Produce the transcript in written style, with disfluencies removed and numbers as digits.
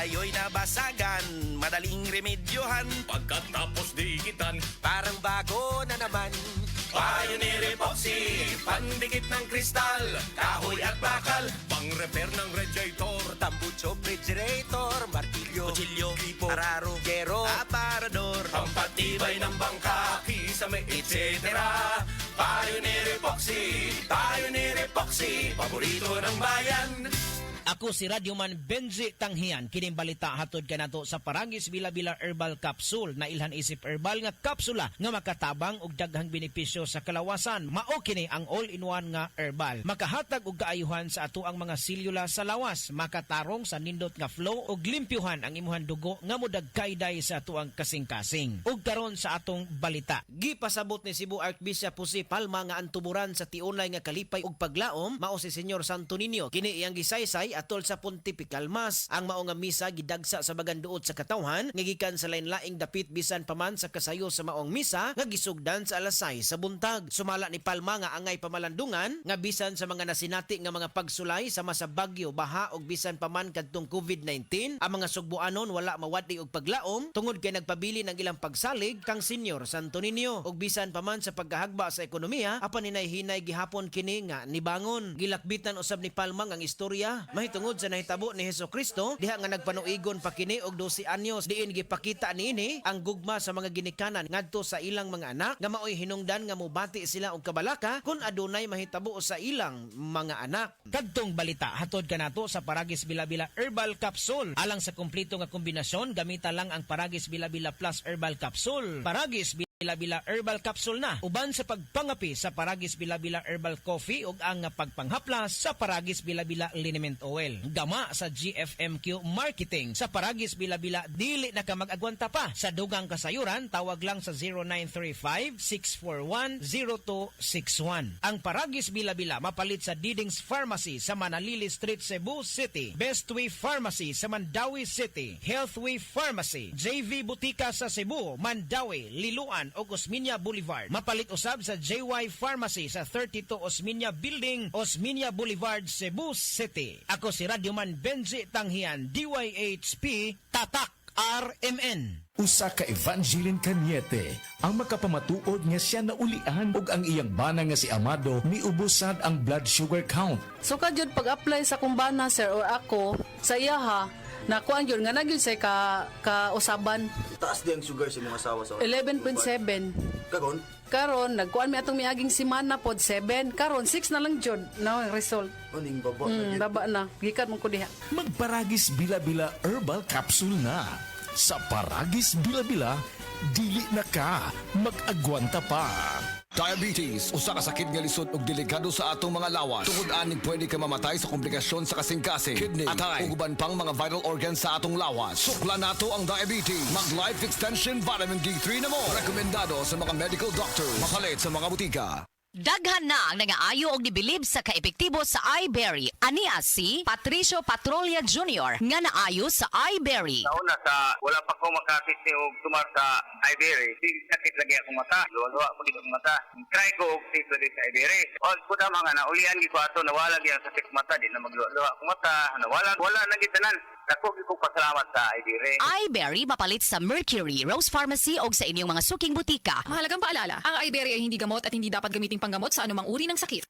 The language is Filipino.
kayo'y nabasagan, madaling remedyohan. Pagkatapos dikitan, Parang bago na naman. Pioneer Epoxy, pandikit ng kristal, kahoy at bakal. pang-repair ng radiator, Tambucho, refrigerator, martilyo, Kutsilyo, gripo, araro, gero, aparador, pampatibay ng bangka, kisame, etc. Pioneer Epoxy, paborito ng bayan. Ako si Radyoman Benji Tanghian, kining balita hatod kanato sa Paragis Bila-Bila Herbal Capsule na ilhan isip herbal nga kapsula nga makatabang og daghang benepisyo sa kalawasan. Mao kini ang all-in-one nga herbal. Makahatag og kaayuhan sa ato ang mga selula sa lawas, makatarong sa nindot nga flow og limpyuhan ang imuhang dugo nga modagkayday sa ato ang kasing-kasing. Ug karon sa atong balita, gipasabot ni Cebu Archbishop Jose Palma nga antuburan sa tiunay nga kalipay ug paglaom mao si Senyor Santo Niño. Kini iyang gisaysay atol sa Pontifical Mass. Ang mao nga misa gidagsa sa baganduot sa katawhan nga gikan sa lain-laing dapit bisan pa man sa kasayo sa maong misa nga gisugdan sa alas 6 sa buntag. Sumala ni Palma nga angay pamalandungan nga bisan sa mga nasinati nga mga pagsulay sama sa bagyo, baha ug bisan pa man kadtong COVID-19, ang mga sugbuanon wala mawati og paglaom tungod kay nagpabili ng ilang pagsalig kang Senyor Santo Niño. Ug bisan pa man sa pagkahagba sa ekonomiya, apan hinay-hinay gihapon kini nga nibangon. Gilakbitan usab ni Palma ang istorya mahitungod sa nahitabo ni Hesukristo diha nga nagpanuigon pa kini og 12 anyos diin gipakita niini ang gugma sa mga ginikanan ngadto sa ilang mga anak nga maoy hinungdan nga mobati sila og kabalaka kun adunay mahitabo sa ilang mga anak. Kadtong balita hatod kanato sa Paragis Bila-Bila Herbal Capsule. Alang sa kumpleto nga kombinasyon, gamita lang ang Paragis Bila-Bila Plus Herbal Capsule. Paragis Bila-Bila Herbal Capsule na uban sa pagpangapi sa Paragis Bila-Bila Herbal Coffee ug ang pagpanghaplas sa Paragis Bila-Bila Liniment Oil. Gama sa GFMQ Marketing sa Paragis Bila-Bila dili na ka mag-agwanta pa. Sa dugang kasayuran tawag lang sa 0935-641-0261. Ang Paragis Bila-Bila mapalit sa Didings Pharmacy sa Manalili Street, Cebu City, Bestway Pharmacy sa Mandawi City, Healthway Pharmacy, JV Butika sa Cebu, Mandawi, Liluan o Osmeña Boulevard. Mapalit usab sa JY Pharmacy sa 32 Osmeña Building, Osmeña Boulevard, Cebu City. Ako si Radyoman Benji Tanghian, DYHP Tatak RMN. Usa ka Evangeline Cañete ang makapamatuod nga siya naulian ug ang iyang bana nga si Amado miubusad ang blood sugar count. So kadyod pag-apply sa kumbana sir or ako sa iya ha, nakuan yun nga nagyud say ka-usaban. Taas din ang sugar sa mga asawa sa 11.7. Kagon? Karon nagkuan mi atong miaging semana pod 7. Karon 6 na lang jud na ang result. Aning baba Baba na. Gikan mo ko diha. Magparagis Bila-Bila Herbal Capsule na. Sa Paragis Bila-Bila, dili na ka mag-agwanta pa. Diabetes, usa ka sakit nga lisod ug delikado sa atong mga lawas. Tungod aning pwede ka mamatay sa komplikasyon sa kasing-kasing, kidney, atay, ug uban pang mga vital organs sa atong lawas. Sukla nato ang diabetes. Mag Life Extension Vitamin D3 na mo. Rekomendado sa mga medical doctors. Makalit sa mga butika. Daghan na ang nangaayo og nibilib sa kaepektibo sa iBerry. Ania si Patricio Patrolia Jr. nga naayo sa iBerry. Nauna sa wala pa ko makakit ni og tumar sa iBerry. Sakit lagi akong mata. Luwa ko dito ang mata. Try ko og test lagi sa iBerry. Og kuda mga naulian gi ko ato nawala gyud ang sakit mata di na magluwa akong mata. Wala na gitanan. Dako gyud ko pasalamat sa iBerry. iBerry mapalit sa Mercury, Rose Pharmacy og sa inyong mga suking butika. Mahalagang paalala, ang iBerry ay hindi gamot at hindi dapat gamiting panggamot sa anumang uri ng sakit.